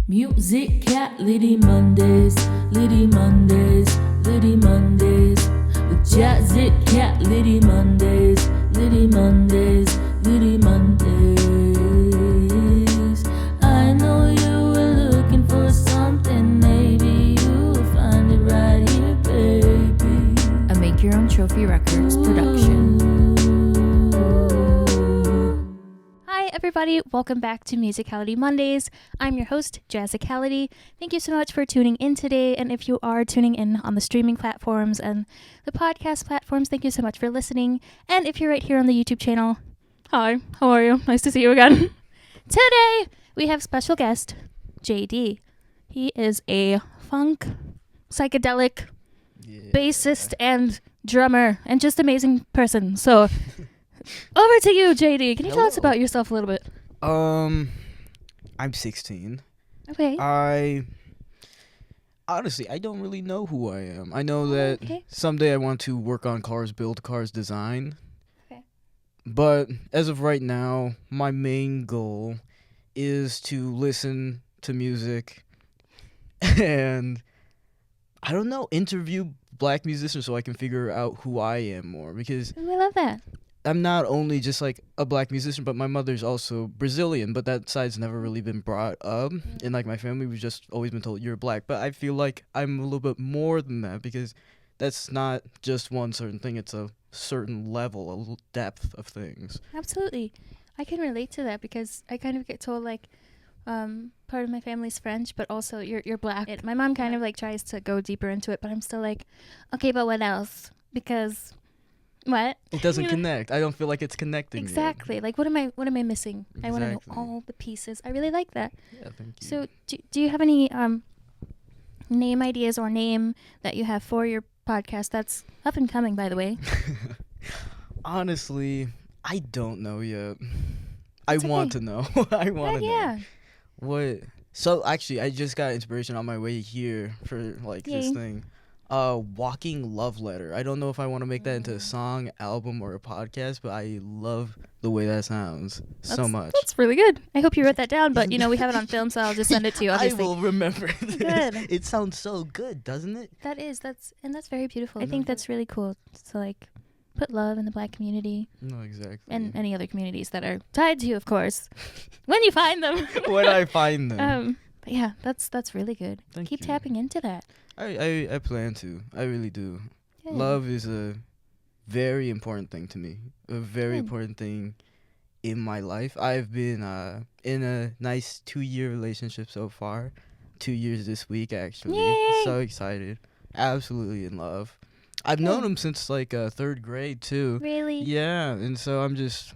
Musicality Mondays, Litty Mondays, Litty Mondays. With Jazicality Mondays, Litty Mondays, Litty Mondays. I know you were looking for something, maybe you'll find it right here, baby. A Make Your Own Trophy Records production. Hi everybody, welcome back to Musicality Mondays. I'm your host, Jazicality. Thank you so much for tuning in today, and if you are tuning in on the streaming platforms and the podcast platforms, thank you so much for listening. And if you're right here on the YouTube channel, hi, how are you? Nice to see you again. Today, we have special guest, JD. He is a funk, psychedelic, bassist, and drummer, and just amazing person. So, over to you, JD. Can you tell us about yourself a little bit? I'm 16. Okay. Honestly, I don't really know who I am. I know that someday I want to work on cars, build cars, design. Okay. But as of right now, my main goal is to listen to music and, I don't know, interview black musicians so I can figure out who I am more. Because I love that. I'm not only just like a black musician, but my mother's also Brazilian, but that side's never really been brought up. In like my family, we've just always been told you're black. But I feel like I'm a little bit more than that because that's not just one certain thing. It's a certain level, a depth of things. Absolutely. I can relate to that because I kind of get told like part of my family's French, but also you're black. My mom kind of like tries to go deeper into it, but I'm still like, okay, but what else? Because what? It doesn't connect. I don't feel like it's connecting. Exactly. Like what am I missing? Exactly. I want to know all the pieces. I really like that. Yeah, thank you. So do you have any name ideas or name that you have for your podcast that's up and coming, by the way? Honestly, I don't know yet. I It's want okay. to know. I want to Yeah. know. What? So actually, I just got inspiration on my way here for like this Yay. thing. Walking love letter. I don't know if I want to make that into a song, album, or a podcast, but I love the way that sounds so much. That's really good. I hope you wrote that down, but we have it on film, so I'll just send it to you. Obviously. I will remember this. Good. It sounds so good, doesn't it? That's very beautiful. I think that's really cool to like put love in the black community No, exactly. and any other communities that are tied to you, of course, when you find them. When I find them. But yeah, that's really good. Thank Keep you. tapping into that. I plan to. I really do. Good. Love is a very important thing to me. A very Good. important thing in my life. I've been in a nice 2-year relationship so far. 2 years this week, actually. Yay! So excited. Absolutely in love. I've known him since like 3rd grade too. Really? Yeah, and so I'm just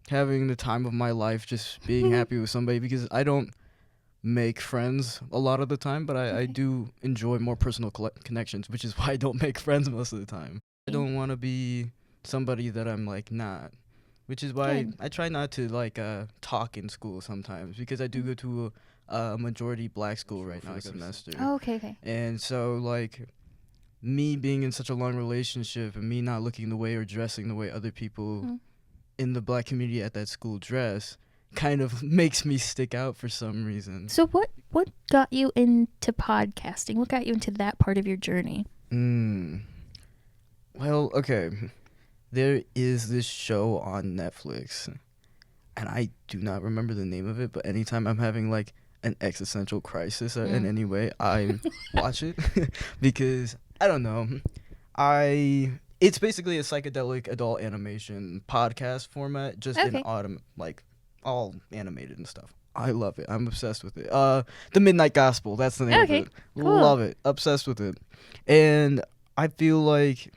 having the time of my life, just being happy with somebody because I don't make friends a lot of the time, but I do enjoy more personal connections, which is why I don't make friends most of the time. I don't want to be somebody that I'm like not, which is why I try not to like talk in school sometimes because I do go to a majority black school right now semester. Oh, okay. And so like me being in such a long relationship and me not looking the way or dressing the way other people in the black community at that school dress kind of makes me stick out for some reason. So what got you into podcasting? What got you into that part of your journey? Well, okay. There is this show on Netflix, and I do not remember the name of it, but anytime I'm having like an existential crisis in any way, I watch it because I don't know. It's basically a psychedelic adult animation podcast format, just in all animated and stuff. I love it. I'm obsessed with it. The Midnight Gospel, that's the name of it. Cool. Love it. Obsessed with it. And I feel like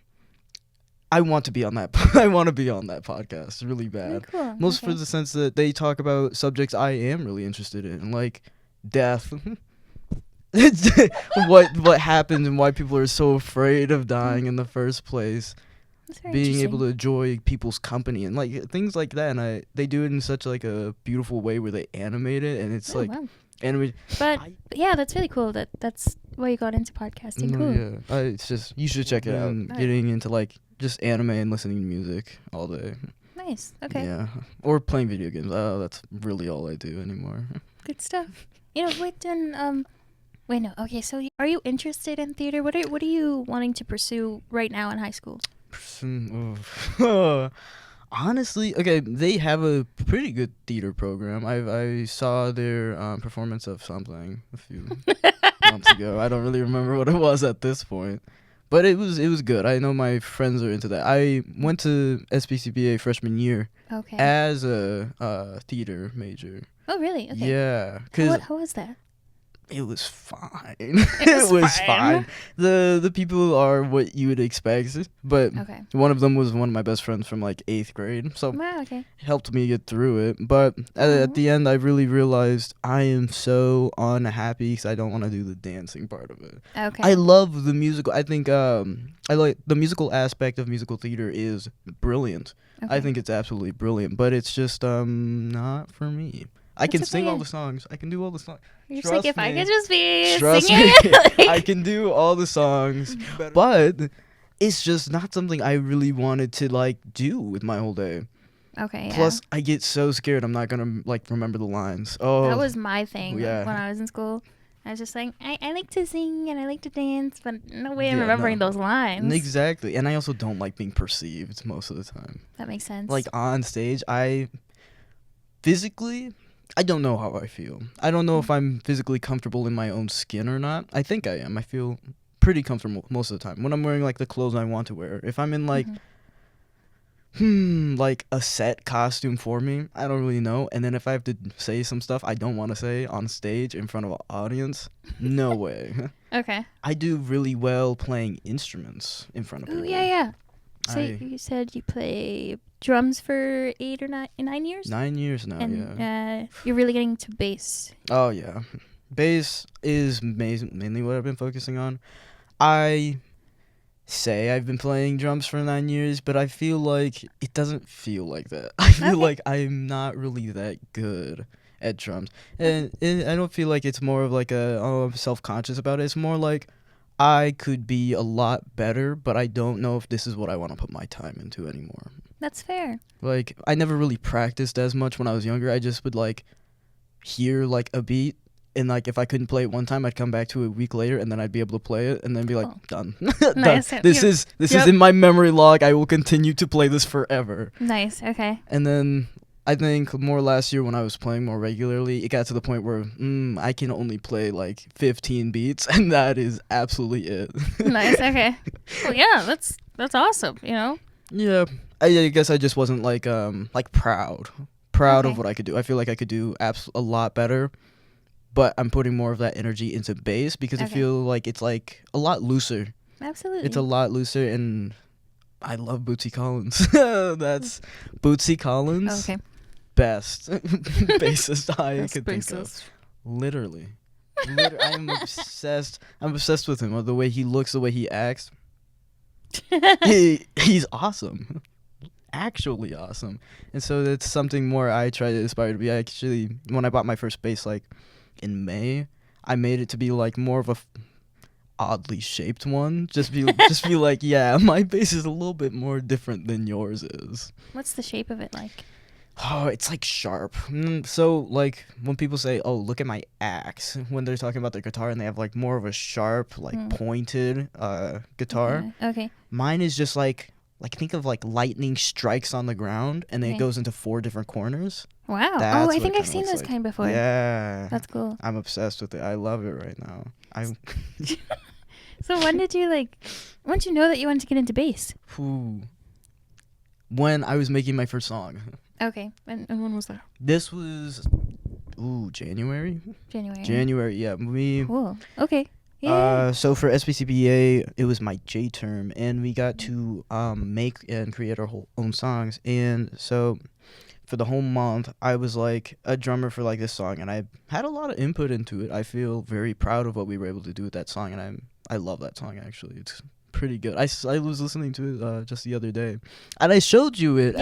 I want to be on that. I want to be on that podcast really bad. Very cool. Most for the sense that they talk about subjects I am really interested in, like death. what happened and why people are so afraid of dying in the first place. Being able to enjoy people's company and like things like that, and they do it in such like a beautiful way where they animate it, and it's animated. But yeah, that's really cool. That's why you got into podcasting. Cool. Yeah, it's just you should check it out. Getting into like just anime and listening to music all day. Nice. Okay. Yeah, or playing video games. That's really all I do anymore. Good stuff. wait, then, wait, no. Okay, so are you interested in theater? What are you wanting to pursue right now in high school? Honestly, okay, they have a pretty good theater program. I saw their performance of something a few months ago. I don't really remember what it was at this point, but it was good. I know my friends are into that. I went to SPCBA freshman year Okay. as a theater major. Oh, really? Okay. Yeah, cause How was that? it was fine. It was fine. The people are what you would expect, but Okay. one of them was one of my best friends from like 8th grade, so Wow, okay. it helped me get through it. But at the end, I really realized I am so unhappy because I don't want to do the dancing part of it. Okay. I love the musical. I think I like the musical aspect of musical theater is brilliant. Okay. I think it's absolutely brilliant, but it's just not for me. I can That's sing all okay. the songs. I can do all the songs. You're just like, Trust if I me. could just be Trust singing me, it. Like, I can do all the songs, but it's just not something I really wanted to like do with my whole day. okay, yeah. Plus, I get so scared I'm not gonna like remember the lines. Oh, That was my thing yeah. when I was in school. I was just like, I like to sing and I like to dance, but no way I'm Yeah, remembering no. those lines. Exactly, and I also don't like being perceived most of the time. That makes sense. Like on stage, physically, I don't know how I feel. I don't know if I'm physically comfortable in my own skin or not. I think I am. I feel pretty comfortable most of the time when I'm wearing like the clothes I want to wear. If I'm in like like a set costume for me, I don't really know. And then if I have to say some stuff I don't want to say on stage in front of an audience, no way. Okay. I do really well playing instruments in front of Oh, people. yeah. So I- you said you play drums for 9 years? 9 years now, And yeah. you're really getting to bass. Oh, yeah. Bass is mainly what I've been focusing on. I say I've been playing drums for 9 years, but I feel like it doesn't feel like that. I feel Okay. like I'm not really that good at drums. And I don't feel like it's more of like I'm self-conscious about it. It's more like I could be a lot better, but I don't know if this is what I want to put my time into anymore. That's fair. Like, I never really practiced as much when I was younger. I just would, like, hear, like, a beat, and, like, if I couldn't play it one time, I'd come back to it a week later, and then I'd be able to play it, and then be like, Oh. done. Nice. Done. This is in my memory log. I will continue to play this forever. Nice. Okay. And then I think more last year when I was playing more regularly, it got to the point where I can only play, like, 15 beats, and that is absolutely it. Nice. Okay. Well, yeah, that's awesome, Yeah, I guess I just wasn't like proud of Okay. what I could do. I feel like I could do a lot better, but I'm putting more of that energy into bass because I Okay. feel like it's like a lot looser. Absolutely. It's a lot looser, and I love Bootsy Collins. That's Bootsy Collins, Okay. best bassist I That's could think of. bassist. Literally, I'm obsessed. I'm obsessed with him. The way he looks, the way he acts. He's awesome. Actually awesome. And so that's something more I try to aspire to be. I actually, when I bought my first bass like in May, I made it to be like more of a oddly shaped one. Just be like, yeah, my bass is a little bit more different than yours is. What's the shape of it like? Oh, it's like sharp. So like when people say, "Oh, look at my axe," when they're talking about their guitar and they have like more of a sharp, like pointed guitar. Okay. Mine is just like think of like lightning strikes on the ground and then Okay. it goes into 4 different corners. Wow. That's I what think it I've kinda seen looks this like. kind before. Yeah. That's cool. I'm obsessed with it. I love it right now. So when did you know that you wanted to get into bass? When I was making my first song. Okay. And when was that? This was January? January. January, yeah. Cool. Okay. Yeah. So for SPCBA, it was my J term, and we got to make and create our own songs. And so for the whole month, I was like a drummer for like this song, and I had a lot of input into it. I feel very proud of what we were able to do with that song, and I love that song actually. It's pretty good. I was listening to it just the other day, and I showed you it.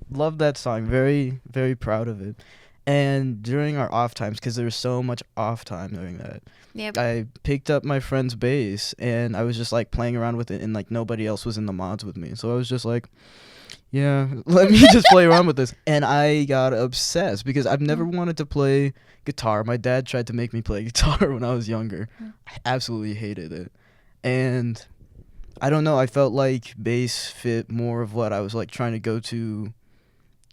Love that song. Very, very proud of it. And during our off times, because there was so much off time during that, Yep. I picked up my friend's bass and I was just like playing around with it, and like nobody else was in the mods with me, so I was just like, yeah, let me just play around with this. And I got obsessed because I've never wanted to play guitar. My dad tried to make me play guitar when I was younger. I absolutely hated it. And I don't know, I felt like bass fit more of what I was like trying to go to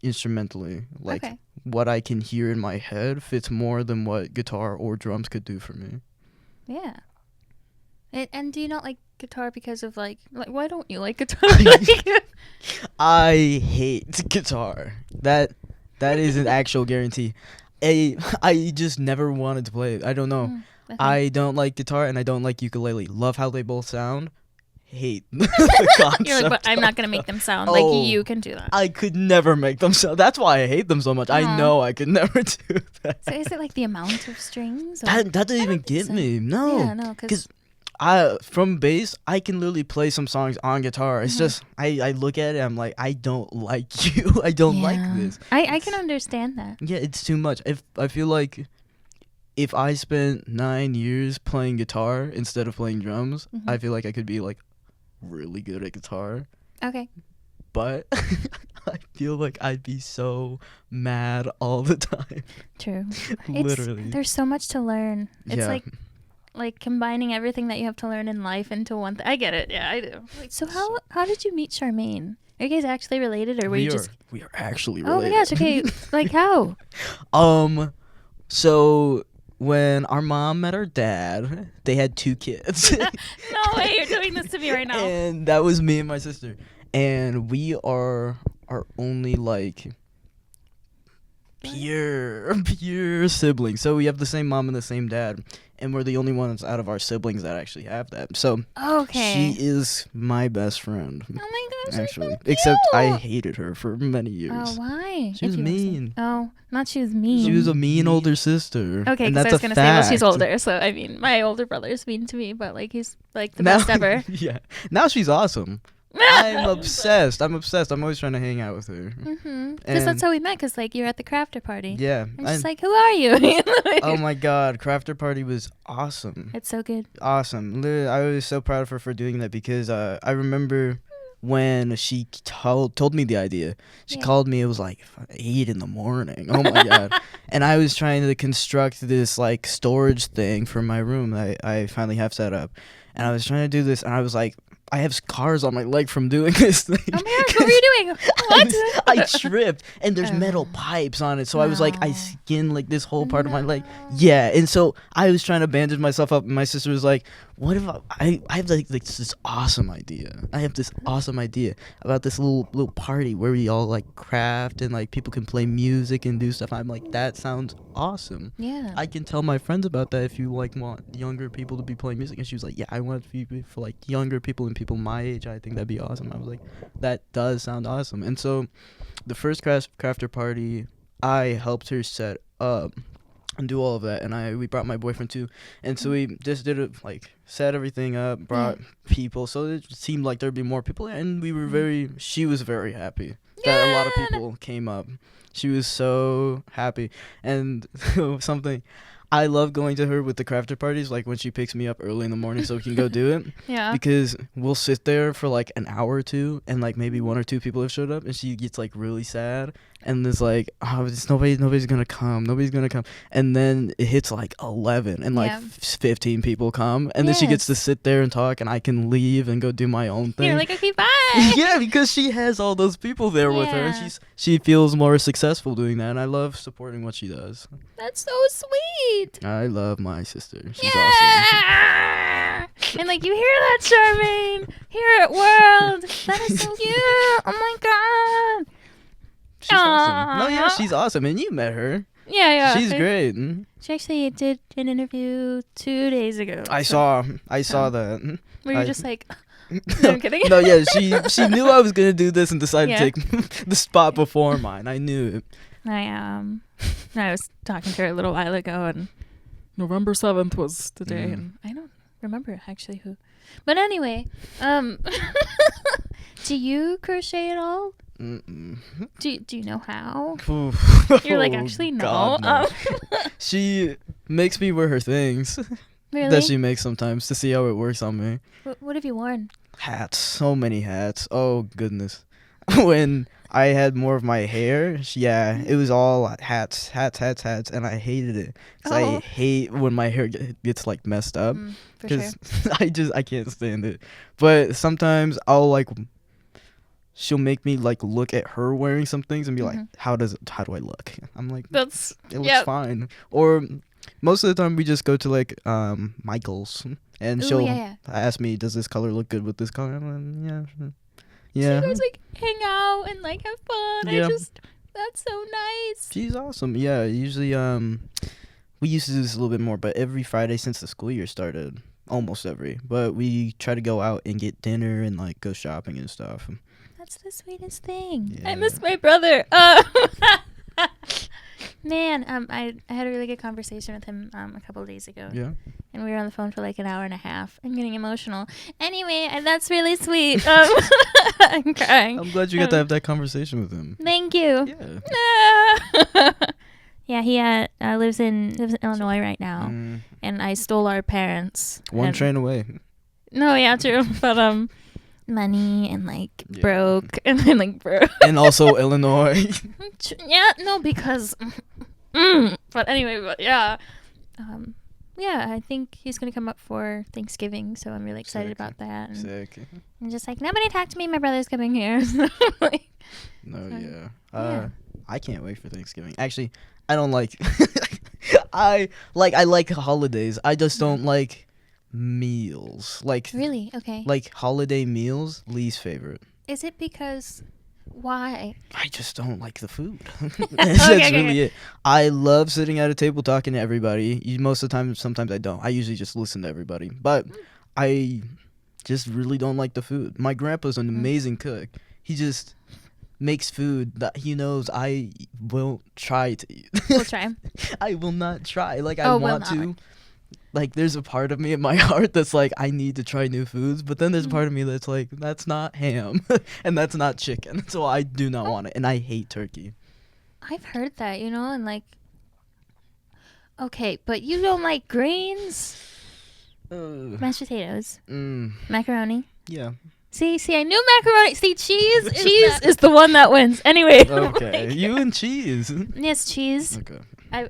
instrumentally. Like Okay. what I can hear in my head fits more than what guitar or drums could do for me. Yeah. And do you not like guitar because of like why don't you like guitar? I hate guitar. That is an actual guarantee. I just never wanted to play it. I don't know. Okay. I don't like guitar and I don't like ukulele. Love how they both sound. Hate the concept. You're like, but I'm not gonna make them sound Oh. like you can do that. I could never make them sound. That's why I hate them so much. I Aw. know I could never do that. So is it like the amount of strings? Or? That doesn't even don't think get so. me. No. Yeah, no, because From bass, I can literally play some songs on guitar. It's just I look at it, I'm like, I don't like you. I don't like this. I can understand that. Yeah, it's too much. If I feel like if I spent 9 years playing guitar instead of playing drums, I feel like I could be like really good at guitar. Okay. But I feel like I'd be so mad all the time. True. Literally. There's so much to learn. It's Yeah. like combining everything that you have to learn in life into one thing. I get it. Yeah, I do. Wait, so how did you meet Charmaine? Are you guys actually related, or were you just? We are actually Oh related. my gosh. Okay. Like how? So when our mom met our dad, they had 2 kids. No way, you're doing this to me right now. And that was me and my sister. And we are our only like pure siblings. So we have the same mom and the same dad. And we're the only ones out of our siblings that actually have that. So Okay. she is my best friend. Oh my gosh. Actually. So Except I cute. hated her for many years. Oh, why? She was If you want to say. mean. Oh, not she was mean. She was a mean older sister. Okay, and because I that's was a gonna say, well, she's fact. older, so I mean, my older brother's mean to me, but like he's like the Now- best ever. Yeah. Now she's awesome. I'm obsessed. I'm always trying to hang out with her. Because that's how we met. Because like you're at the crafter party. Yeah. I'm just like, who are you? Oh my God, Crafter Party was awesome. It's so good. Awesome. Literally, I was so proud of her for doing that because I remember when she told me the idea. She Yeah. called me. It was like 8 in the morning. Oh my God. And I was trying to construct this like storage thing for my room that I finally have set up. And I was trying to do this, and I was like, I have scars on my leg from doing this thing. Oh my gosh, what were you doing? What? I tripped, and there's metal pipes on it, so I was like, I No. skinned like this whole part of my leg. Yeah, and so I was trying to bandage myself up, and my sister was like, "What if I have like this awesome idea? I have this awesome idea about this little party where we all like craft and like people can play music and do stuff." I'm like, that sounds awesome. Yeah. I can tell my friends about that if you like want younger people to be playing music. And she was like, yeah, I want it to be for like younger people and people my age. I think that'd be awesome. I was like, that does sound awesome. And so the first crafter party, I helped her set up and do all of that. And we brought my boyfriend too. And so we just did it, like set everything up, brought people. So it seemed like there'd be more people. And we were she was very happy that a lot of people came up. She was so happy. And something, I love going to her with the crafter parties, like when she picks me up early in the morning so we can go do it. Yeah. Because we'll sit there for like an hour or two, and like maybe 1 or 2 people have showed up, and she gets like really sad, and there's like, oh, nobody's gonna come, and then it hits like 11, and like 15 people come, and then she gets to sit there and talk, and I can leave and go do my own thing. You're like, okay, bye. Yeah, because she has all those people there with her, and she feels more successful doing that, and I love supporting what she does. That's so sweet. I love my sister. She's awesome. And like, you hear that, Charmaine? Hear it, world. That is so cute. Oh my god. She's awesome. No, yeah, she's awesome, and you met her. Yeah. She's great. She actually did an interview 2 days ago. I saw that. Were you just like, no, I'm kidding. No, yeah, she knew I was gonna do this and decided Yeah. to take the spot before mine. I knew it. I was talking to her a little while ago, and November 7th was the day, and I don't remember actually who. But anyway, do you crochet at all? Mm-mm. Do you know how? Oof. You're like, Oh, actually, no. God, no. She makes me wear her things Really? that she makes sometimes to see how it works on me. What have you worn? Hats, so many hats. Oh goodness. when I had more of my hair, it was all hats, and I hated it. 'Cause I hate when my hair gets like messed up. For sure. Because I can't stand it. But sometimes she'll make me like look at her wearing some things and be like, how do I look? I'm like, it looks fine. Or most of the time we just go to like Michael's and she'll ask me, does this color look good with this color? I'm like, yeah. So you guys like hang out and like have fun. Yeah. That's so nice. She's awesome. Yeah, usually we used to do this a little bit more, but every Friday since the school year started, almost every, but we try to go out and get dinner and like go shopping and stuff. That's the sweetest thing. Yeah. I miss my brother. Man, I had a really good conversation with him a couple of days ago. Yeah. And we were on the phone for like an hour and a half. I'm getting emotional. Anyway, that's really sweet. I'm crying. I'm glad you got to have that conversation with him. Thank you. Yeah. Yeah, he lives in Illinois right now, and I stole our parents. One train away. No, yeah, true. But money and like broke and then like broke. And also Illinois. Yeah, no, because. But anyway, yeah. Yeah, I think he's gonna come up for Thanksgiving, so I'm really excited about that. And Sick. I'm just like, nobody talk to me. My brother's coming here. Like, I can't wait for Thanksgiving. Actually, I don't like. I like holidays. I just don't like meals. Like really? Okay. Like holiday meals, least favorite. Is it because? Why? I just don't like the food. That's really it. I love sitting at a table talking to everybody. Most of the time, sometimes I don't. I usually just listen to everybody. But I just really don't like the food. My grandpa's an amazing cook. He just makes food that he knows I won't try to eat. We'll try. I will not try. Like, I want to. Like, there's a part of me in my heart that's like, I need to try new foods. But then there's a part of me that's like, that's not ham. And that's not chicken. So I do not want it. And I hate turkey. I've heard that, and like, okay, but you don't like grains? Mashed potatoes. Macaroni. Yeah. See, I knew macaroni. See, cheese is the one that wins. Anyway. Okay, you and cheese. Yes, cheese. Okay. I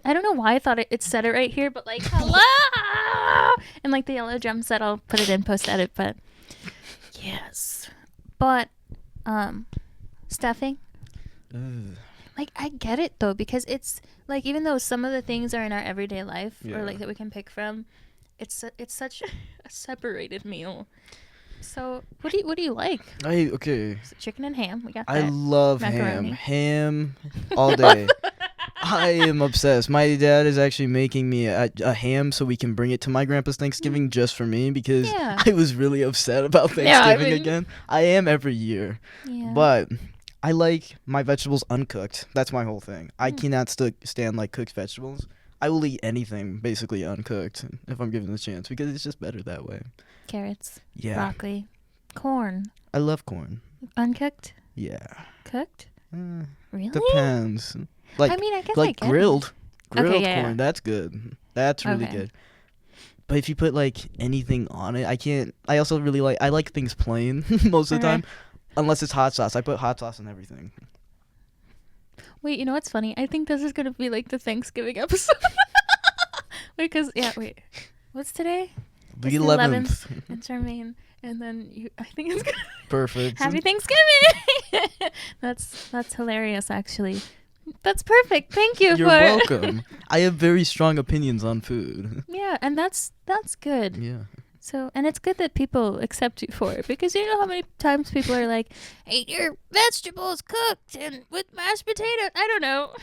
don't know why I thought it said it right here, but like, hello! And like the yellow drum set, I'll put it in post-edit, but yes. But, stuffing. Like, I get it though, because it's like, even though some of the things are in our everyday life or like that we can pick from, it's such a separated meal. So what do you like? Okay. So chicken and ham. We got that. I love Macaroni. ham all day. I am obsessed. My dad is actually making me a ham so we can bring it to my grandpa's Thanksgiving just for me, because I was really upset about Thanksgiving again. I am every year. Yeah. But I like my vegetables uncooked. That's my whole thing. I cannot stand like cooked vegetables. I will eat anything basically uncooked if I'm given the chance, because it's just better that way. Carrots. Yeah. Broccoli. Corn. I love corn. Uncooked? Yeah. Cooked? Really? Depends. Like, I mean, I guess like I get grilled corn. Yeah. That's good. That's really good. But if you put like anything on it, I can't. I also really I like things plain most of the time, unless it's hot sauce. I put hot sauce on everything. Wait, you know what's funny? I think this is gonna be like the Thanksgiving episode. What's today? The 11th. And Charmaine, and then I think it's gonna perfect. Happy Thanksgiving. That's hilarious, actually. That's perfect. Thank you. You're welcome. I have very strong opinions on food. Yeah, and that's good. Yeah. So, and it's good that people accept you for it, because you know how many times people are like, "Hey, your vegetables cooked and with mashed potatoes." I don't know.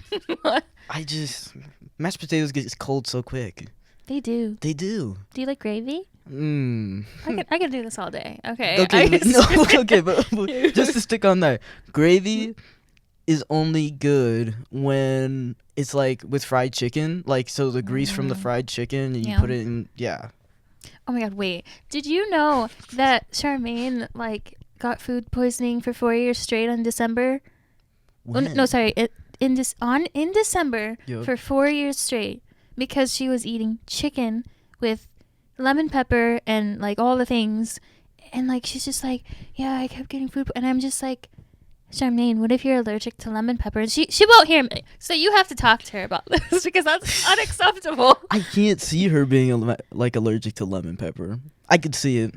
Mashed potatoes get cold so quick. They do. Do you like gravy? I could do this all day. Okay. Okay, but just to stick on that, gravy is only good when it's like with fried chicken, like, so the grease from the fried chicken and you put it in. Oh my god, wait. Did you know that Charmaine like got food poisoning for 4 years straight on December? When? Oh, no, sorry. In December for 4 years straight, because she was eating chicken with lemon pepper and like all the things, and like she's just like, yeah, I kept getting food, and I'm just like, Charmaine, what if you're allergic to lemon pepper? And she won't hear me. So you have to talk to her about this because that's unacceptable. I can't see her being like allergic to lemon pepper. I could see it.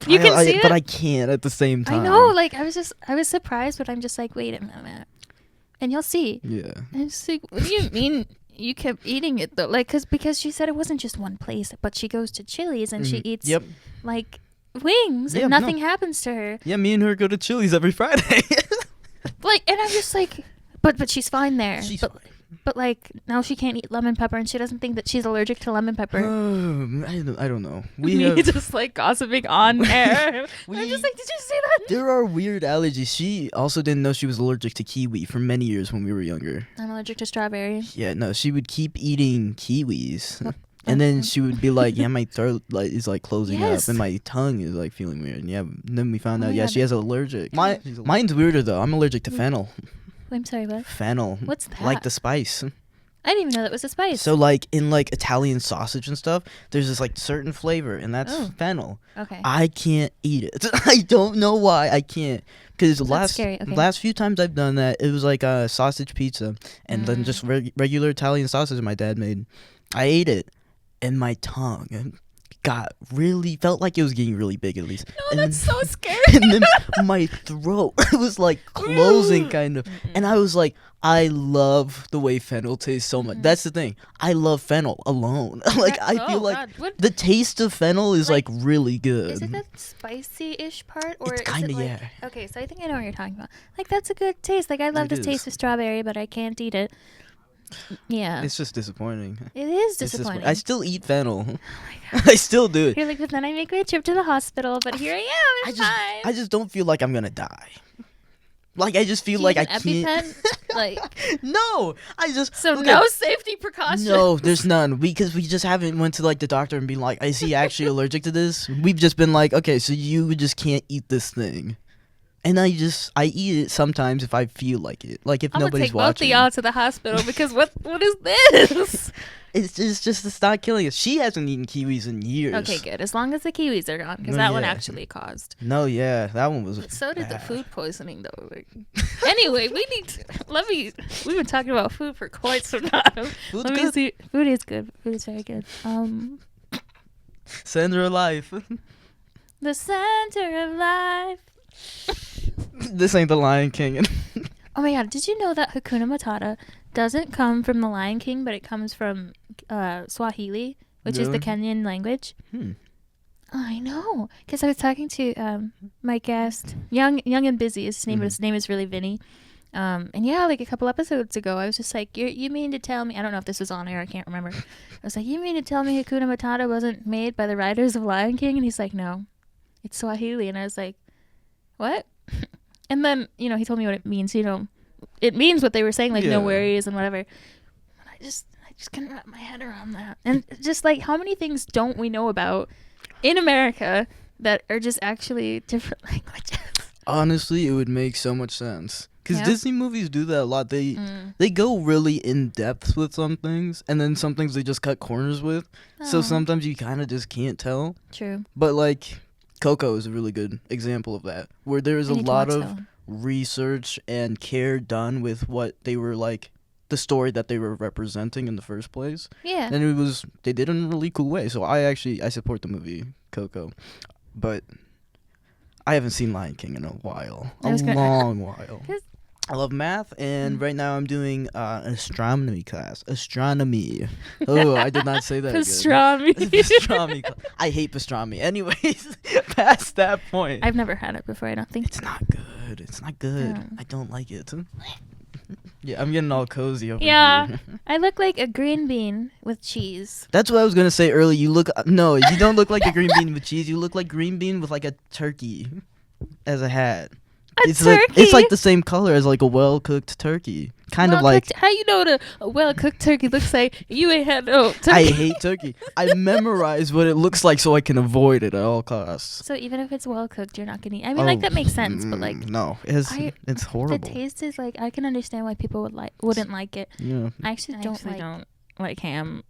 You can see it? But I can't at the same time. I know, like I was surprised, but I'm just like, wait a minute. And you'll see. Yeah. I'm just like, what do you mean you kept eating it though? Like, because she said it wasn't just one place, but she goes to Chili's and she eats like wings and nothing happens to her. Yeah, me and her go to Chili's every Friday. Like, and I'm just like, but she's fine there. She's fine. But like now she can't eat lemon pepper and she doesn't think that she's allergic to lemon pepper. I don't know. Me just like gossiping on air. I'm just like, did you see that? There are weird allergies. She also didn't know she was allergic to kiwi for many years when we were younger. I'm allergic to strawberry. Yeah, no, she would keep eating kiwis. And then she would be like, yeah, my throat is like closing up and my tongue is like feeling weird. And then we found out, she has allergic. Mine's weirder though. I'm allergic to fennel. I'm sorry, what? Fennel. What's that? Like the spice. I didn't even know that was a spice. So like in like Italian sausage and stuff, there's this like certain flavor and that's fennel. Okay. I can't eat it. I don't know why I can't. Because last few times I've done that, it was like a sausage pizza and then just regular Italian sausage my dad made. I ate it and my tongue felt like it was getting really big at least. No, and that's so scary. And then my throat was like closing kind of. And I was like, I love the way fennel tastes so much. That's the thing. I love fennel alone. I feel like the taste of fennel is like really good. Is it that spicy-ish part? Or it's kind of, like, okay, so I think I know what you're talking about. Like, that's a good taste. Like, I love the taste of strawberry, but I can't eat it. Yeah. It's just disappointing. It is disappointing. I still eat fennel. Oh my God. I still do it. You're like, but then I make my trip to the hospital, but here I am. It's fine. I just don't feel like I'm gonna die. Like, I just feel like I can't. EpiPen? Like, no, I just. So no safety precautions. No, there's none. Because we just haven't went to like the doctor and been like, is he actually allergic to this? We've just been like, okay, so you just can't eat this thing. And I eat it sometimes if I feel like it. Like if nobody's watching. I'm gonna take both of y'all to the hospital because what is this? It's just to stop killing us. She hasn't eaten kiwis in years. Okay, good. As long as the kiwis are gone, because that one actually caused. No, yeah, that one was. So did the food poisoning, though. Like, anyway, we need to. We've been talking about food for quite some time. Food's good. See. Food is good. Food is very good. Center of life. The center of life. This ain't the Lion King. Oh my God! Did you know that Hakuna Matata doesn't come from the Lion King, but it comes from Swahili, which is the Kenyan language? I know, because I was talking to my guest, young and busy. His name is really Vinny. And yeah, like a couple episodes ago, I was just like, you mean to tell me? I don't know if this was on air. I can't remember. I was like, you mean to tell me Hakuna Matata wasn't made by the writers of Lion King? And he's like, no, it's Swahili. And I was like, what? And then, he told me what it means. It means what they were saying, like no worries and whatever. But I just couldn't wrap my head around that. And just like, how many things don't we know about in America that are just actually different languages? Honestly, it would make so much sense. Because Disney movies do that a lot. They go really in depth with some things, and then some things they just cut corners with. So sometimes you kind of just can't tell. True. But like Coco is a really good example of that, where there is a lot of research and care done with what they were like, the story that they were representing in the first place. Yeah. And they did it in a really cool way. So I support the movie Coco, but I haven't seen Lion King in a while, long while. I love math, and right now I'm doing an astronomy class. Astronomy. Oh, I did not say that. Pastrami. Pastrami. I hate pastrami. Anyways, past that point. I've never had it before, I don't think. It's not good. It's not good. I don't like it. Yeah, I'm getting all cozy over here. I look like a green bean with cheese. That's what I was going to say earlier. No, you don't look like a green bean with cheese. You look like green bean with like a turkey as a hat. It's like the same color as like a well-cooked turkey. Kind of like... How you know what a well-cooked turkey looks like? You ain't had no turkey. I hate turkey. I memorize what it looks like so I can avoid it at all costs. So even if it's well-cooked, you're not going to eat... I mean, like, that makes sense, but like... No, it's horrible. The taste is like... I can understand why people wouldn't like it. Yeah. I actually don't like ham.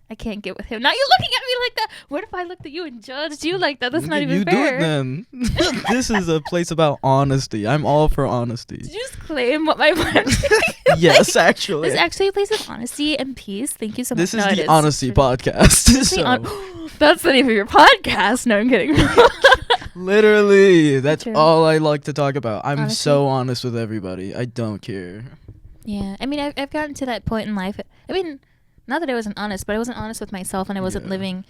I can't get with him. Now you're looking at me like that. What if I looked at you and judged you like that? That's not even you fair. do it then. This is a place about honesty. I'm all for honesty. Did you just claim what my Yes, actually. It's actually a place of honesty and peace. Thank you so much. This is No, it the honesty podcast. So, that's the name of your podcast. No, I'm kidding. literally, that's True. all I like to talk about. I'm Honesty. so honest with everybody. I don't care. Yeah, I mean, I've gotten to that point in life. I mean, not that I wasn't honest, but I wasn't honest with myself, and I wasn't living.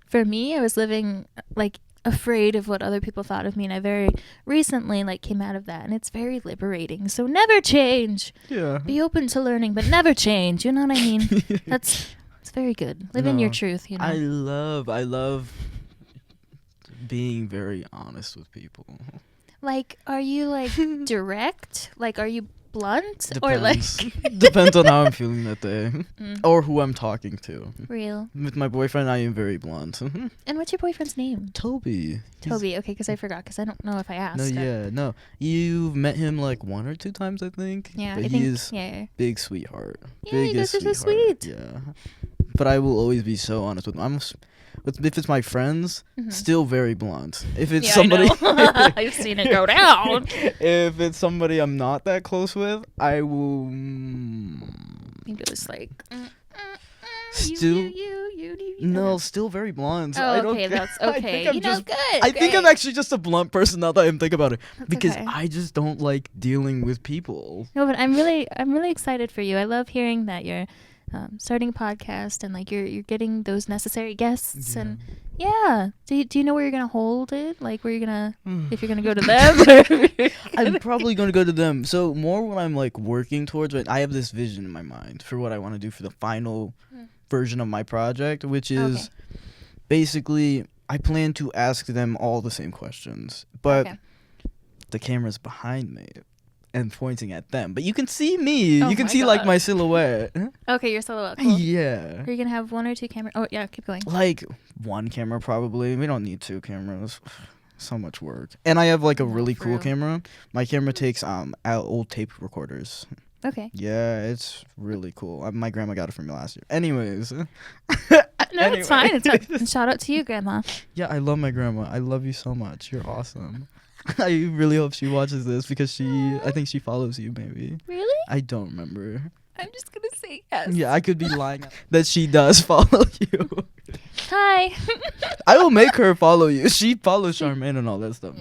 For me, I was living like afraid of what other people thought of me, and I very recently like came out of that, and it's very liberating. So never change. Yeah. Be open to learning, but never change. You know what I mean? It's very good. Live in your truth. You know. I love being very honest with people. Like, are you like direct? Like, are you blunt or like Depends on how I'm feeling that day or who I'm talking to. real? With my boyfriend, I am very blunt. And what's your boyfriend's name? Toby. Toby. Okay, because I forgot. Because I don't know if I asked. No. You've met him like 1 or 2 times, I think. Yeah, but I he think. is Yeah. big sweetheart. Yeah, you Biggest guys are so sweetheart. sweet. Yeah. But I will always be so honest with him. If it's my friends, still very blunt. If it's somebody, I've seen it go down. If it's somebody I'm not that close with, I will You just like. still You. still very blunt. Oh, I don't okay, care. that's I okay. think I'm You know, just- good. I think I'm great. actually just a blunt person now that I'm thinking about it, because okay. I just don't like dealing with people. No, but I'm really excited for you. I love hearing that you're starting a podcast and like you're getting those necessary guests and yeah. Do you know where you're gonna hold it? Like where you're gonna if you're gonna go to them? I'm probably going to go to them. So more what I'm like working towards, right? I have this vision in my mind for what I want to do for the final version of my project, which is basically I plan to ask them all the same questions, but the camera's behind me and pointing at them. But you can see me. Oh You can my see like God. my silhouette. Okay, your silhouette. Cool. Yeah. Are you gonna have 1 or 2 cameras? Oh yeah, keep going. Like 1 camera probably. We don't need 2 cameras. So much work. And I have like a really cool real. camera. My camera takes out old tape recorders. Okay. Yeah, it's really cool. My grandma got it for me last year. Anyways. No, it's fine. It's fine. And shout out to you, Grandma. Yeah, I love my grandma. I love you so much. You're awesome. I really hope she watches this because I think she follows you maybe. Really? I don't remember. I'm just gonna say yes. Yeah, I could be lying that she does follow you. Hi. I will make her follow you. She follows Charmaine and all that stuff.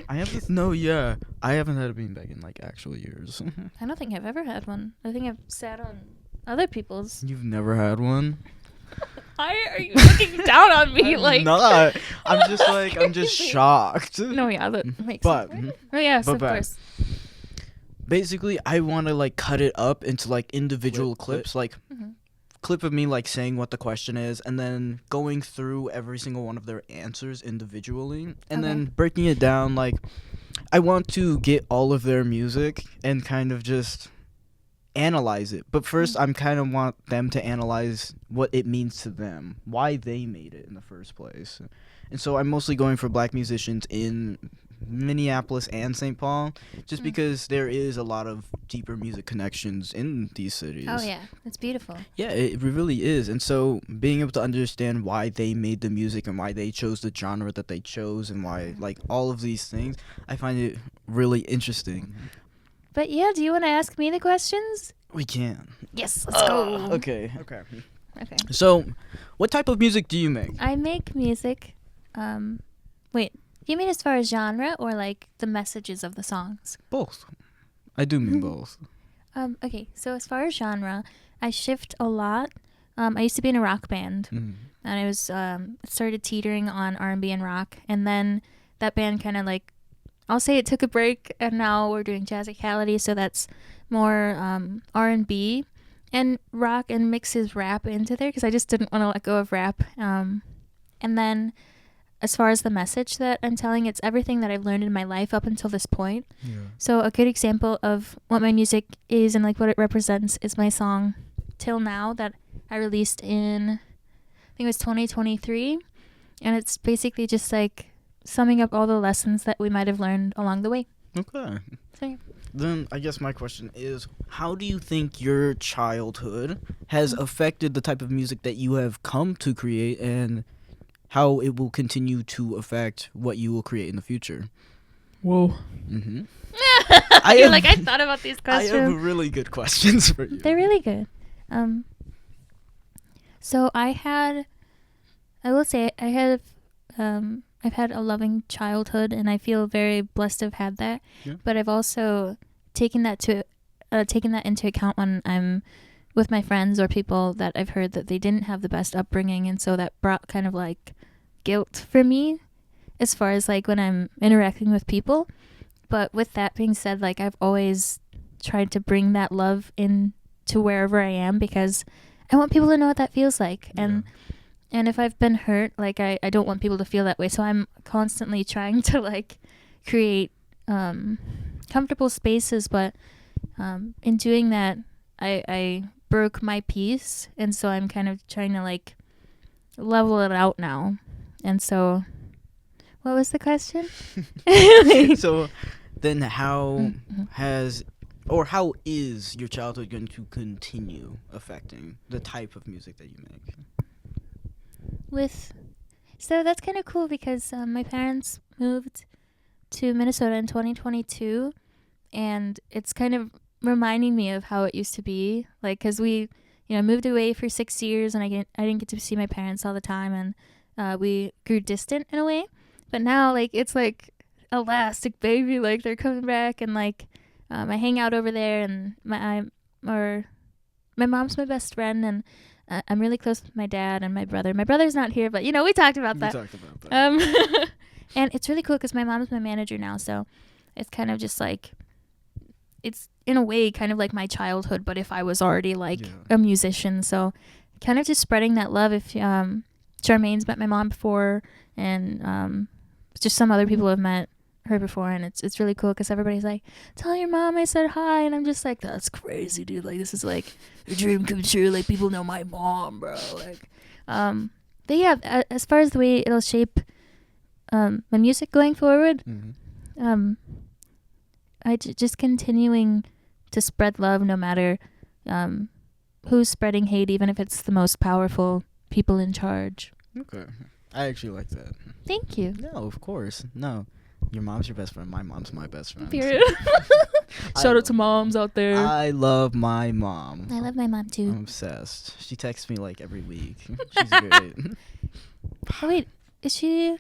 I have this. No, yeah. I haven't had a beanbag in like actual years. I don't think I've ever had one. I think I've sat on other people's. You've never had one? Why are you looking down on me? I'm like not. I'm just shocked. No, yeah, that makes But sense. Oh yes, but of back. course. Basically, I want to like cut it up into like individual clips, like clip of me like saying what the question is, and then going through every single one of their answers individually, and then breaking it down. Like, I want to get all of their music and kind of just analyze it. But first, I'm kind of want them to analyze what it means to them, why they made it in the first place. And so I'm mostly going for black musicians in Minneapolis and St. Paul, just because there is a lot of deeper music connections in these cities. Oh yeah, it's beautiful. Yeah, it really is. And so being able to understand why they made the music and why they chose the genre that they chose and why, like, all of these things, I find it really interesting. But yeah, do you want to ask me the questions? We can. Yes, let's go. Okay. Okay. So, what type of music do you make? I make music. Wait, you mean as far as genre or like the messages of the songs? Both. I do mean both. Okay, so as far as genre, I shift a lot. I used to be in a rock band, and I was started teetering on R&B and rock, and then that band kind of like, I'll say it took a break, and now we're doing Jazicality, so that's more R&B and rock, and mixes rap into there because I just didn't want to let go of rap. And then as far as the message that I'm telling, it's everything that I've learned in my life up until this point. Yeah. So a good example of what my music is and like what it represents is my song Till Now that I released in, I think it was 2023. And it's basically just like summing up all the lessons that we might have learned along the way. Okay. So, Then I guess my question is, how do you think your childhood has affected the type of music that you have come to create, and how it will continue to affect what you will create in the future? whoa. Mm-hmm. You're like, I thought about these I questions. have really good questions for you. They're really good. So I will say I've had a loving childhood, and I feel very blessed to have had that. Yeah. But I've also taken that into account when I'm with my friends or people that I've heard that they didn't have the best upbringing, and so that brought kind of like guilt for me as far as like when I'm interacting with people. But with that being said, like I've always tried to bring that love in to wherever I am, because I want people to know what that feels like. And if I've been hurt, like I don't want people to feel that way. So I'm constantly trying to like create comfortable spaces, but in doing that, I broke my peace, and so I'm kind of trying to like level it out now. And so, what was the question? So then how how is your childhood going to continue affecting the type of music that you make? So that's kind of cool, because my parents moved to Minnesota in 2022, and it's kind of reminding me of how it used to be, like, because we moved away for 6 years, and I didn't get to see my parents all the time, and we grew distant in a way. But now, like, it's like elastic baby, like they're coming back, and like I hang out over there, and my mom's my best friend, and I'm really close with my dad and my brother. My brother's not here, but we talked about that. And it's really cool because my mom's my manager now, so it's kind of just like, it's in a way kind of like my childhood, but if I was already like a musician. So kind of just spreading that love. If Charmaine's met my mom before, and just some other people have met her before, and it's really cool because everybody's like, tell your mom I said hi, and I'm just like, that's crazy, dude, like this is like a dream come true, like people know my mom, bro. Like but yeah, as far as the way it'll shape my music going forward, just continuing to spread love, no matter who's spreading hate, even if it's the most powerful people in charge. Okay, I actually like that. Thank you. No, of course. No, your mom's your best friend. My mom's my best friend. Period. Shout out to moms out there. I love my mom. I love my mom too. I'm obsessed. She texts me like every week. She's great. Oh wait, is she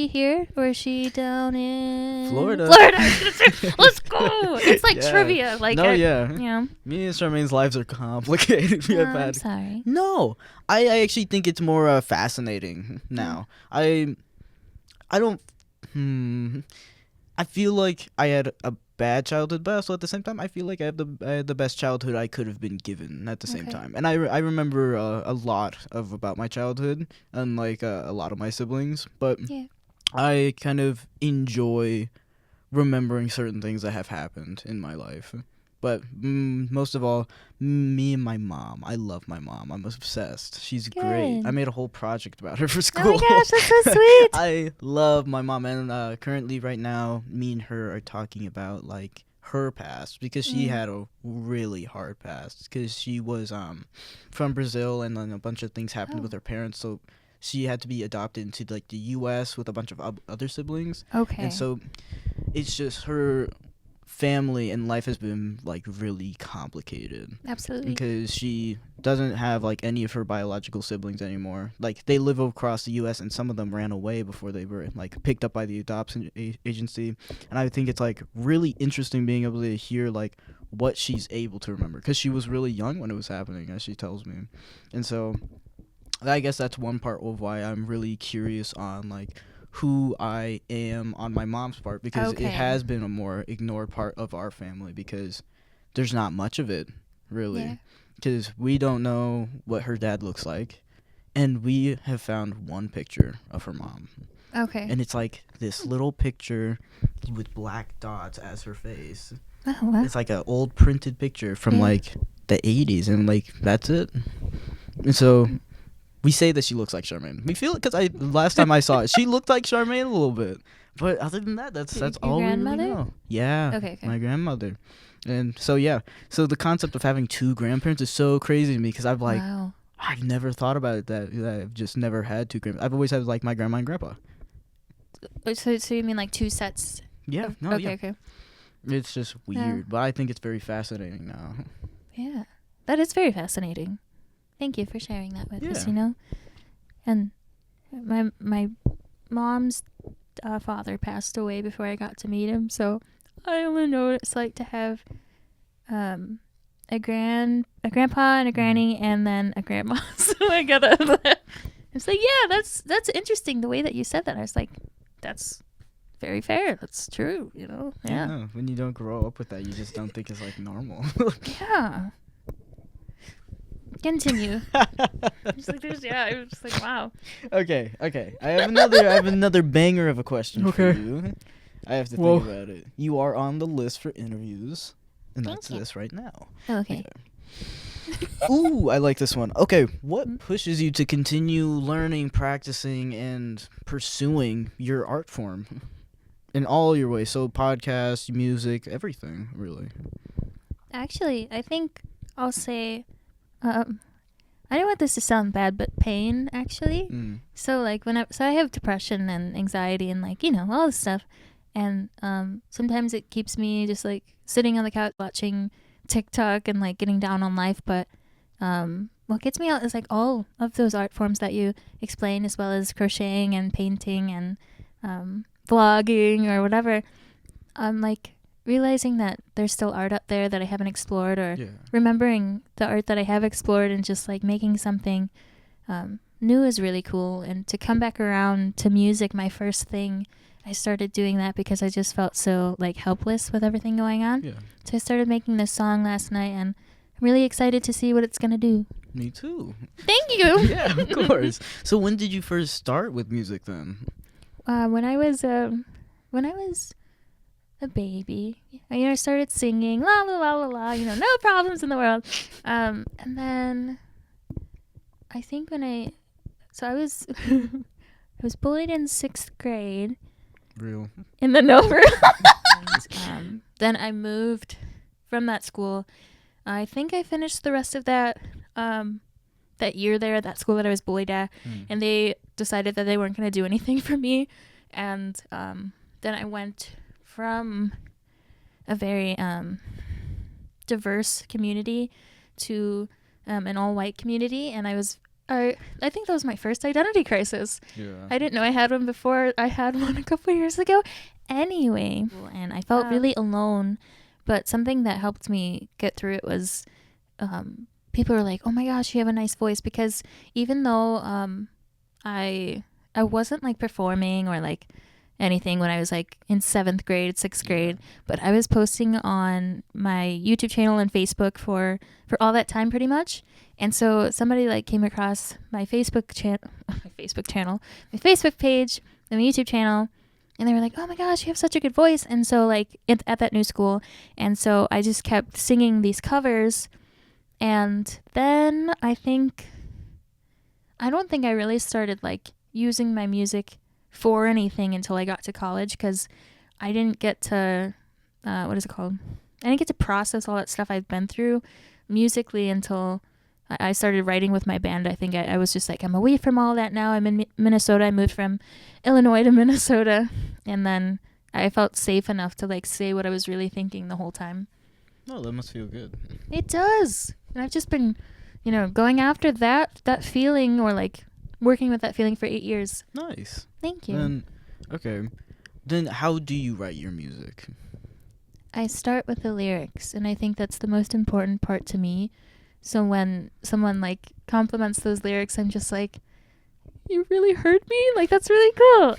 here, or is she down in Florida? Let's go. It's like trivia. Like yeah. Yeah. Me and Charmaine's lives are complicated. I'm sorry. No, I actually think it's more fascinating now. I don't. I feel like I had a bad childhood, but also at the same time, I feel like I had the best childhood I could have been given at the same time. And I remember a lot about my childhood, unlike a lot of my siblings. But I kind of enjoy remembering certain things that have happened in my life. But most of all, me and my mom. I love my mom. I'm obsessed. She's great. I made a whole project about her for school. Oh my gosh, that's so sweet. I love my mom. And currently right now, me and her are talking about like her past, because she had a really hard past, because she was from Brazil, and then a bunch of things happened with her parents. So she had to be adopted into like the U.S. with a bunch of other siblings. Okay. And so it's just her family and life has been like really complicated. Absolutely. Because she doesn't have like any of her biological siblings anymore. Like they live across the US, and some of them ran away before they were like picked up by the adoption agency. And I think it's like really interesting being able to hear like what she's able to remember, because she was really young when it was happening, as she tells me. And so I guess that's one part of why I'm really curious on like who I am on my mom's part, because it has been a more ignored part of our family, because there's not much of it, really. Because we don't know what her dad looks like, and we have found one picture of her mom. Okay. And it's like this little picture with black dots as her face. Oh, wow. It's like an old printed picture from like the 80s, and like that's it. And so We say that she looks like Charmaine. We feel it because last time I saw it, she looked like Charmaine a little bit. But other than that, that's Your all we really grandmother? know. Yeah, Okay. my grandmother. And so so the concept of having two grandparents is so crazy to me because Wow. I've never thought about it that I've just never had two grandparents. I've always had like my grandma and grandpa. So you mean like two sets? Yeah, Okay. It's just weird, but I think it's very fascinating now. Yeah, that is very fascinating. Thank you for sharing that with us. Yeah. And my mom's father passed away before I got to meet him, so I only know what it's like to have a grandpa and a granny and then a grandma. So I was like, yeah, that's interesting the way that you said that. I was like, that's very fair. That's true, Yeah. Yeah, when you don't grow up with that, you just don't think it's like normal. Yeah. Continue. I was just like, wow. Okay. I have another banger of a question for you. I have to think about it. You are on the list for interviews, and that's this right now. Okay. Ooh, I like this one. Okay, what pushes you to continue learning, practicing, and pursuing your art form in all your ways? So podcasts, music, everything, really. Actually, I think I'll say, I don't want this to sound bad, but pain, actually. So, like, so I have depression and anxiety and, like, all this stuff. And sometimes it keeps me just, like, sitting on the couch watching TikTok and, like, getting down on life. But what gets me out is, like, all of those art forms that you explain, as well as crocheting and painting and vlogging or whatever. I'm, like, realizing that there's still art up there that I haven't explored, or remembering the art that I have explored and just like making something new is really cool. And to come back around to music, my first thing, I started doing that because I just felt so like helpless with everything going on. Yeah. So I started making this song last night, and I'm really excited to see what it's gonna do. Me too. Thank you. Yeah, of course. So when did you first start with music then? When I was a baby, I started singing la la la la la, no problems in the world. And then I think I was I was bullied in 6th grade. Real. In the number. Then I moved from that school. I think I finished the rest of that year there at that school that I was bullied at, and they decided that they weren't going to do anything for me. And then I went from a very diverse community to an all-white community, and I think that was my first identity crisis. Yeah. I didn't know I had one before. I had one a couple of years ago. Anyway, and I felt really alone, but something that helped me get through it was people were like, oh my gosh, you have a nice voice, because even though I wasn't like performing or like anything when I was like in 7th grade, 6th grade, but I was posting on my YouTube channel and Facebook for all that time pretty much. And so somebody like came across my Facebook page, and my YouTube channel, and they were like, oh my gosh, you have such a good voice. And so like at that new school, and so I just kept singing these covers. And then I don't think I really started like using my music for anything until I got to college, because I didn't get to I didn't get to process all that stuff I've been through musically until I started writing with my band. I think I was just like, I'm away from all that now. I'm in Minnesota. I moved from Illinois to Minnesota, and then I felt safe enough to like say what I was really thinking the whole time. Oh, that must feel good. It does. And I've just been, going after that feeling, or like working with that feeling for 8 years. Nice. Thank you. Then how do you write your music? I start with the lyrics, and I think that's the most important part to me. So when someone like compliments those lyrics, I'm just like, you really heard me? Like, that's really cool.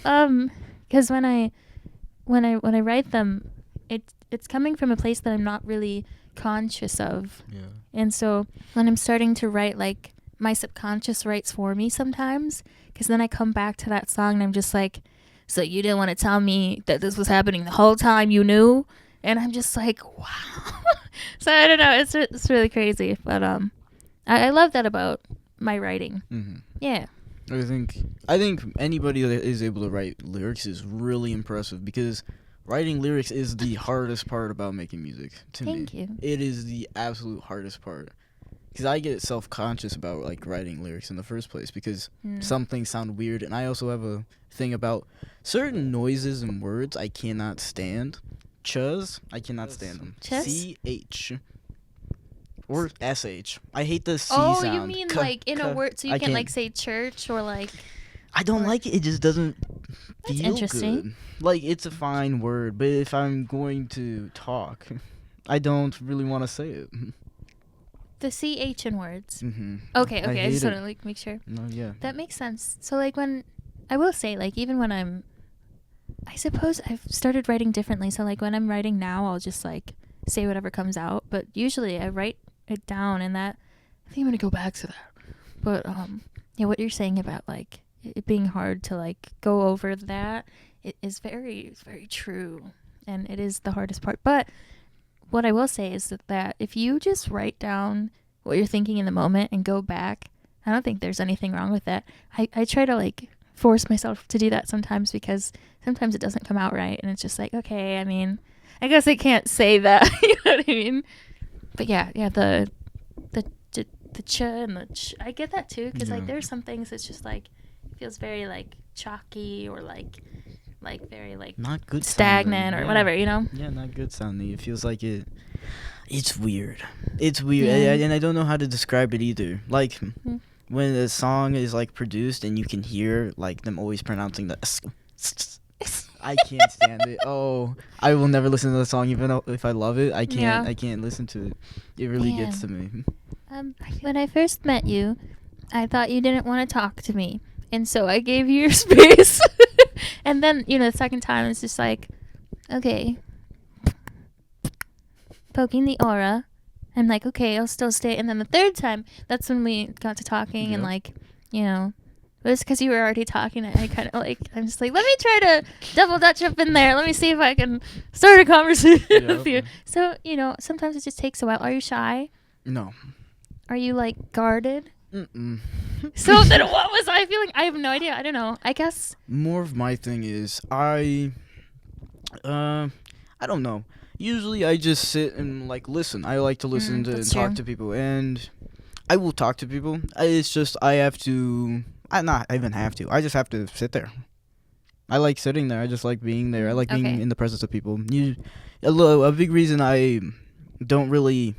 Because when I write them, it's coming from a place that I'm not really conscious of. Yeah. And so when I'm starting to write, like, my subconscious writes for me sometimes, because then I come back to that song and I'm just like, so you didn't want to tell me that this was happening the whole time you knew? And I'm just like, wow. So I don't know, it's really crazy, but I love that about my writing. Mm-hmm. Yeah. I think anybody that is able to write lyrics is really impressive, because writing lyrics is the hardest part about making music to me. Thank you. It is the absolute hardest part, because I get self-conscious about like writing lyrics in the first place, because some things sound weird, and I also have a thing about certain noises and words I cannot stand. Chuz, I cannot stand them. Chus? CH or SH. I hate the C Oh, sound. you mean like in a word, so you I can like can't- say church or like. I don't like it. It just doesn't That's feel interesting. good. Like, it's a fine word, but if I'm going to talk, I don't really want to say it. The CH in words. Mm-hmm. Okay, I hate just want it. to like make sure. No, yeah. That makes sense. So like when I will say like even when I suppose I've started writing differently. So like when I'm writing now, I'll just like say whatever comes out. But usually I write it down, and that I think I'm gonna go back to that. But yeah, what you're saying about like it being hard to like go over that, it is it's very true, and it is the hardest part. But what I will say is that if you just write down what you're thinking in the moment and go back, I don't think there's anything wrong with that. I try to like force myself to do that sometimes, because sometimes it doesn't come out right, and it's just like, okay, I mean, I guess I can't say that. You know what I mean? But yeah, the ch and the ch, I get that too, because like Yeah. there's some things that's just like it feels very like chalky or like very like Not good stagnant sounding, or yeah. whatever, you know? Yeah, not good sounding. It feels like it's weird. It's weird. Yeah. And I don't know how to describe it either. Like, Mhm. when a song is like produced and you can hear like them always pronouncing the I can't stand it. Oh, I will never listen to the song even if I love it. I can't. Yeah. I can't listen to it. It really gets to me. When I first met you, I thought you didn't want to talk to me, and so I gave you your space. And then, the second time it's just like, okay, poking the aura. I'm like, okay, I'll still stay. And then the third time, that's when we got to talking, and Yep. like, it was because you were already talking. And I kind of like, I'm just like, let me try to double dutch up in there. Let me see if I can start a conversation with you. Yep. So, sometimes it just takes a while. Are you shy? No. Are you like guarded? Mm-mm. So then what was I feeling? I have no idea. I don't know. I guess. More of my thing is I don't know. Usually I just sit and like listen. I like to listen to and that's talk true. to people, and I will talk to people. It's just I have to. I even have to. I just have to sit there. I like sitting there. I just like being there. I like being Okay. in the presence of people. A big reason I don't really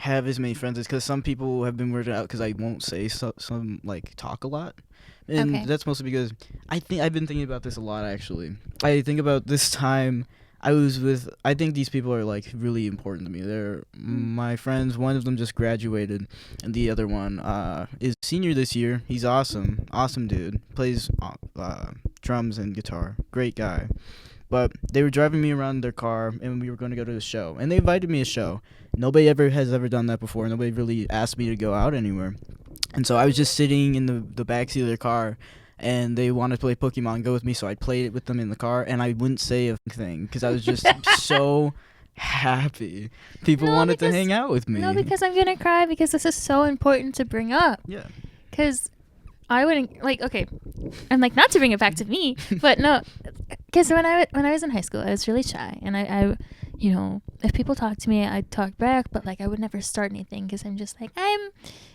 have as many friends is because some people have been weirded out because I won't say some like talk a lot, and Okay. that's mostly because I've been thinking about this a lot actually. I think about this time I was with. I think these people are like really important to me. They're my friends. One of them just graduated, and the other one is senior this year. He's awesome dude. Plays drums and guitar. Great guy. But they were driving me around their car, and we were going to go to a show. And they invited me to a show. Nobody has ever done that before. Nobody really asked me to go out anywhere. And so I was just sitting in the backseat of their car, and they wanted to play Pokemon and go with me, so I played it with them in the car, and I wouldn't say a thing because I was just so happy. People No, wanted to because- hang out with me. No, because I'm gonna cry because this is so important to bring up. Yeah. Because I wouldn't like. Okay, I'm like not to bring it back to me, but no, because when I was in high school, I was really shy, and I if people talk to me, I'd talk back, but like I would never start anything because I'm just like I'm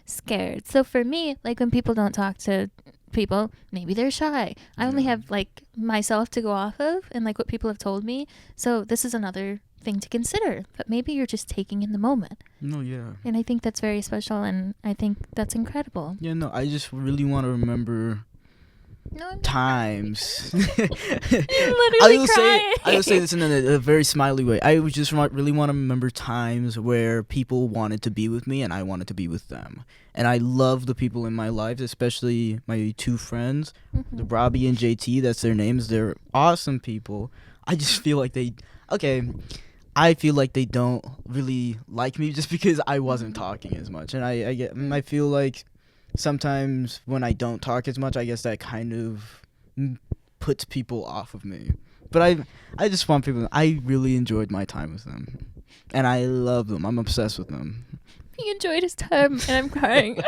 scared. So for me, like when people don't talk to people, maybe they're shy. I only Yeah. have like myself to go off of and like what people have told me. So this is another thing to consider, that maybe you're just taking in the moment. No, yeah. And I think that's very special, and I think that's incredible. Yeah, no, I just really want to remember No, I'm times. literally I will say crying. this in a very smiley way. I would just really want to remember times where people wanted to be with me and I wanted to be with them. And I love the people in my life, especially my two friends, Mhm. Robbie and JT. That's their names. They're awesome people. I just feel like I feel like they don't really like me just because I wasn't talking as much. And I feel like sometimes when I don't talk as much, I guess that kind of puts people off of me. But I just want people. I really enjoyed my time with them, and I love them. I'm obsessed with them. he enjoyed his time, and I'm crying. No,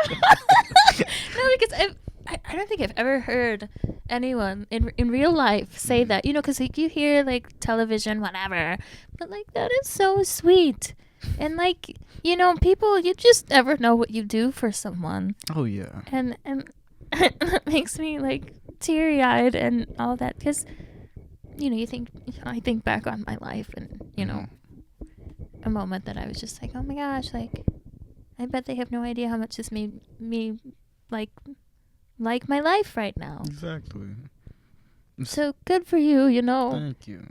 because I don't think I've ever heard anyone in real life say that. You know, because like, you hear like television, whatever, but like that is so sweet. And like, you know, people, you just never know what you do for someone. Oh yeah. And that makes me like teary-eyed and all that, because you know, I think back on my life, and you know, a moment that I was just like, oh my gosh, like I bet they have no idea how much this made me like my life right now. Exactly. So good for you, you know. Thank you.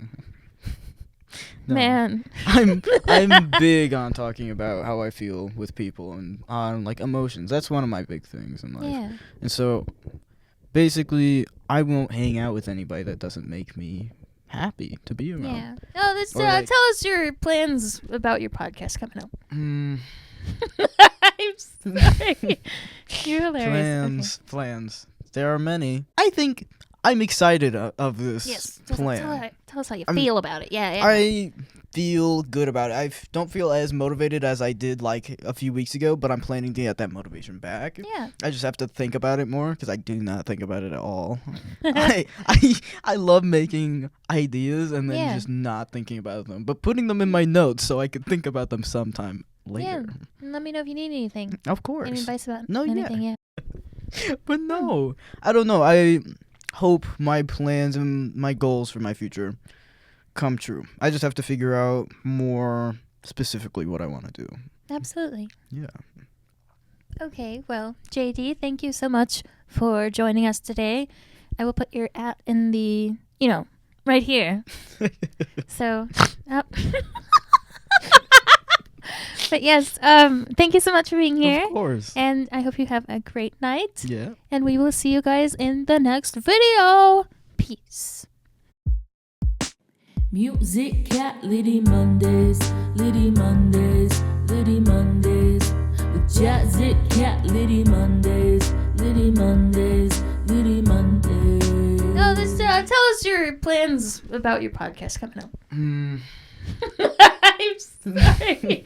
No. Man. I'm big on talking about how I feel with people and on like emotions. That's one of my big things in life. Yeah. And so basically I won't hang out with anybody that doesn't make me happy to be around. Yeah. Oh, let's Like, tell us your plans about your podcast coming up. I'm sorry. You're hilarious. Plans. There are many. I think I'm excited of this Yes. plan. Tell us how you feel about it. Yeah. I feel good about it. I don't feel as motivated as I did like a few weeks ago, but I'm planning to get that motivation back. Yeah. I just have to think about it more because I do not think about it at all. I love making ideas and then just not thinking about them, but putting them in my notes so I can think about them sometime later. Yeah. And let me know if you need anything. Of course. Any advice about No, anything? Yeah. But no, I don't know. I hope my plans and my goals for my future come true. I just have to figure out more specifically what I want to do. Absolutely. Yeah. Okay, well, JD, thank you so much for joining us today. I will put your @ in the, you know, right here. So, but yes, thank you so much for being here. Of course. And I hope you have a great night. Yeah. And we will see you guys in the next video. Peace. Musicality Mondays, Litty Mondays, Litty Mondays. With Jazicality Mondays, Litty Mondays, Litty Mondays. No, tell us your plans about your podcast coming up. I'm sorry.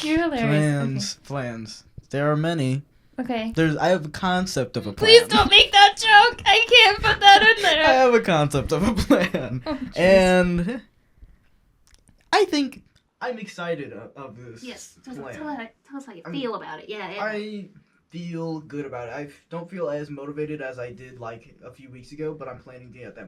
You're hilarious. Plans. There are many. Okay. I have a concept of a plan. Please don't make that joke. I can't put that in there. I have a concept of a plan. Oh, jeez. And I think I'm excited of this Yes. plan. Tell us how you feel about it. Yeah. I feel good about it. I don't feel as motivated as I did like a few weeks ago, but I'm planning to get that